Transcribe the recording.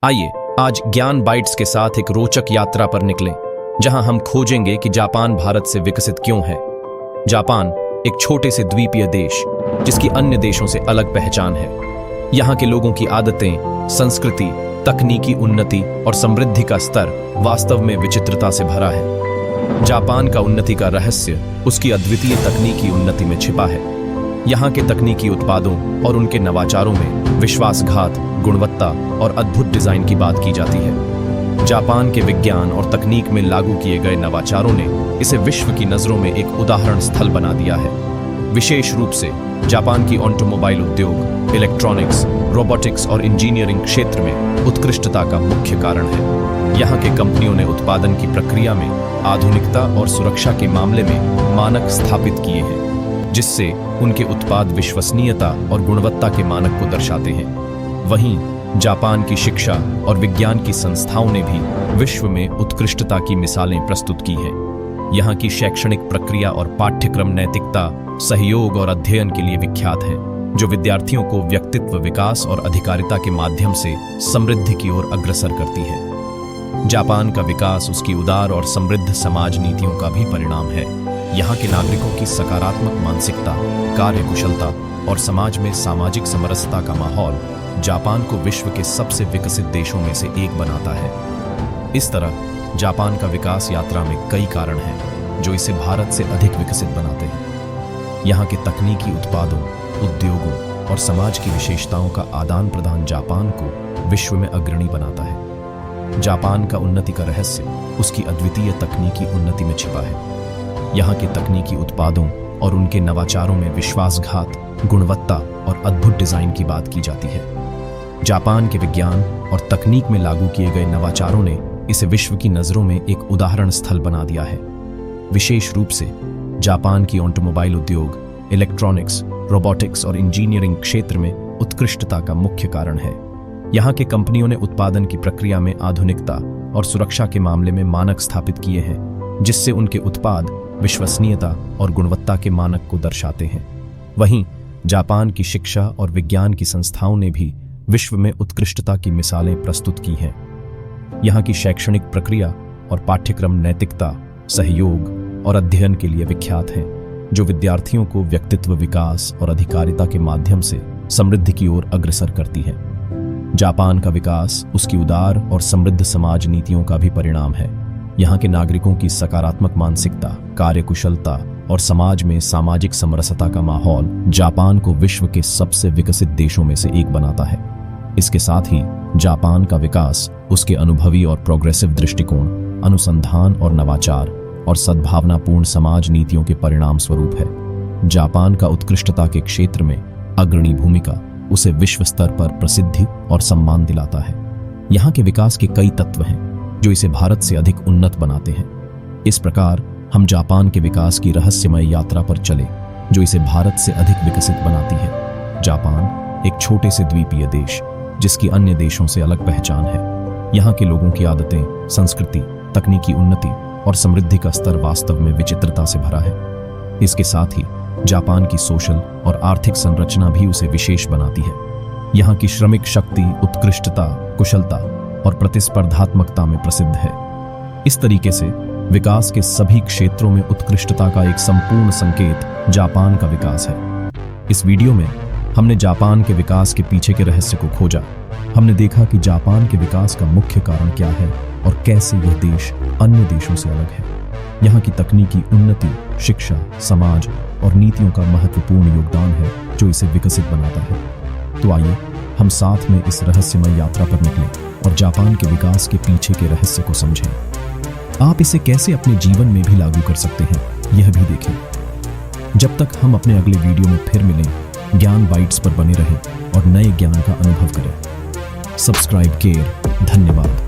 आइए आज ज्ञान बाइट्स के साथ एक रोचक यात्रा पर निकलें, जहां हम खोजेंगे कि जापान भारत से विकसित क्यों है। जापान एक छोटे से द्वीपीय देश जिसकी अन्य देशों से अलग पहचान है। यहाँ के लोगों की आदतें, संस्कृति, तकनीकी उन्नति और समृद्धि का स्तर वास्तव में विचित्रता से भरा है। जापान का उन्नति का रहस्य उसकी अद्वितीय तकनीकी उन्नति में छिपा है। यहाँ के तकनीकी उत्पादों और उनके नवाचारों में विश्वासघात, गुणवत्ता और अद्भुत डिजाइन की बात की जाती है। जापान के विज्ञान और तकनीक में लागू किए गए नवाचारों ने इसे विश्व की नजरों में एक उदाहरण स्थल बना दिया है। विशेष रूप से जापान की ऑटोमोबाइल उद्योग, इलेक्ट्रॉनिक्स, रोबोटिक्स और इंजीनियरिंग क्षेत्र में उत्कृष्टता का मुख्य कारण है। यहाँ के कंपनियों ने उत्पादन की प्रक्रिया में आधुनिकता और सुरक्षा के मामले में मानक स्थापित किए हैं, जिससे उनके उत्पाद विश्वसनीयता और गुणवत्ता के मानक को दर्शाते हैं। वहीं जापान की शिक्षा और विज्ञान की संस्थाओं ने भी विश्व में उत्कृष्टता की मिसालें प्रस्तुत की हैं। यहाँ की शैक्षणिक प्रक्रिया और पाठ्यक्रम नैतिकता, सहयोग और अध्ययन के लिए विख्यात है, जो विद्यार्थियों को व्यक्तित्व विकास और अधिकारिता के माध्यम से समृद्धि की ओर अग्रसर करती है। जापान का विकास उसकी उदार और समृद्ध समाज नीतियों का भी परिणाम है। यहाँ के नागरिकों की सकारात्मक मानसिकता, कार्यकुशलता और समाज में सामाजिक समरसता का माहौल जापान को विश्व के सबसे विकसित देशों में से एक बनाता है। इस तरह जापान का विकास यात्रा में कई कारण हैं जो इसे भारत से अधिक विकसित बनाते हैं। यहाँ के तकनीकी उत्पादों, उद्योगों और समाज की विशेषताओं का आदान प्रदान जापान को विश्व में अग्रणी बनाता है। जापान का उन्नति का रहस्य उसकी अद्वितीय तकनीकी उन्नति में छिपा है। यहाँ के तकनीकी उत्पादों और उनके नवाचारों में विश्वासघात, गुणवत्ता और अद्भुत डिजाइन की बात की जाती है। जापान के विज्ञान और तकनीक में लागू किए गए नवाचारों ने इसे विश्व की नजरों में एक उदाहरण स्थल बना दिया है। विशेष रूप से जापान की ऑटोमोबाइल उद्योग, इलेक्ट्रॉनिक्स, रोबोटिक्स और इंजीनियरिंग क्षेत्र में उत्कृष्टता का मुख्य कारण है। यहाँ के कंपनियों ने उत्पादन की प्रक्रिया में आधुनिकता और सुरक्षा के मामले में मानक स्थापित किए हैं, जिससे उनके उत्पाद विश्वसनीयता और गुणवत्ता के मानक को दर्शाते हैं। वहीं जापान की शिक्षा और विज्ञान की संस्थाओं ने भी विश्व में उत्कृष्टता की मिसालें प्रस्तुत की हैं। यहाँ की शैक्षणिक प्रक्रिया और पाठ्यक्रम नैतिकता, सहयोग और अध्ययन के लिए विख्यात हैं, जो विद्यार्थियों को व्यक्तित्व विकास और अधिकारिता के माध्यम से समृद्धि की ओर अग्रसर करती है। जापान का विकास उसकी उदार और समृद्ध समाज नीतियों का भी परिणाम है। यहाँ के नागरिकों की सकारात्मक मानसिकता, कार्यकुशलता और समाज में सामाजिक समरसता का माहौल जापान को विश्व के सबसे विकसित देशों में से एक बनाता है। इसके साथ ही जापान का विकास उसके अनुभवी और प्रोग्रेसिव दृष्टिकोण, अनुसंधान और नवाचार और सद्भावनापूर्ण समाज नीतियों के परिणाम स्वरूप है। जापान का उत्कृष्टता के क्षेत्र में अग्रणी भूमिका उसे विश्व स्तर पर प्रसिद्धि और सम्मान दिलाता है। यहाँ के विकास के कई तत्व हैं जो इसे भारत से अधिक उन्नत बनाते हैं। इस प्रकार हम जापान के विकास की रहस्यमय यात्रा पर चले, जो इसे भारत से अधिक विकसित बनाती है। जापान एक छोटे से द्वीपीय देश जिसकी अन्य देशों से अलग पहचान है। यहाँ के लोगों की आदतें, संस्कृति, तकनीकी उन्नति और समृद्धि का स्तर वास्तव में विचित्रता से भरा है। इसके साथ ही जापान की सोशल और आर्थिक संरचना भी उसे विशेष बनाती है। यहाँ की श्रमिक शक्ति उत्कृष्टता, कुशलता और प्रतिस्पर्धात्मकता में प्रसिद्ध है। इस तरीके से विकास के सभी क्षेत्रों में उत्कृष्टता का एक संपूर्ण संकेत जापान का विकास है। इस वीडियो में हमने जापान के विकास के पीछे के रहस्य को खोजा। हमने देखा कि जापान के विकास का मुख्य कारण क्या है और कैसे यह देश अन्य देशों से अलग है। यहाँ की तकनीकी उन्नति, शिक्षा, समाज और नीतियों का महत्वपूर्ण योगदान है जो इसे विकसित बनाता है। तो आइए हम साथ में इस रहस्यमय यात्रा पर निकलें और जापान के विकास के पीछे के रहस्य को समझें। आप इसे कैसे अपने जीवन में भी लागू कर सकते हैं, यह भी देखें। जब तक हम अपने अगले वीडियो में फिर मिलें, ज्ञान बाइट्स पर बने रहें और नए ज्ञान का अनुभव करें। Subscribe care. धन्यवाद।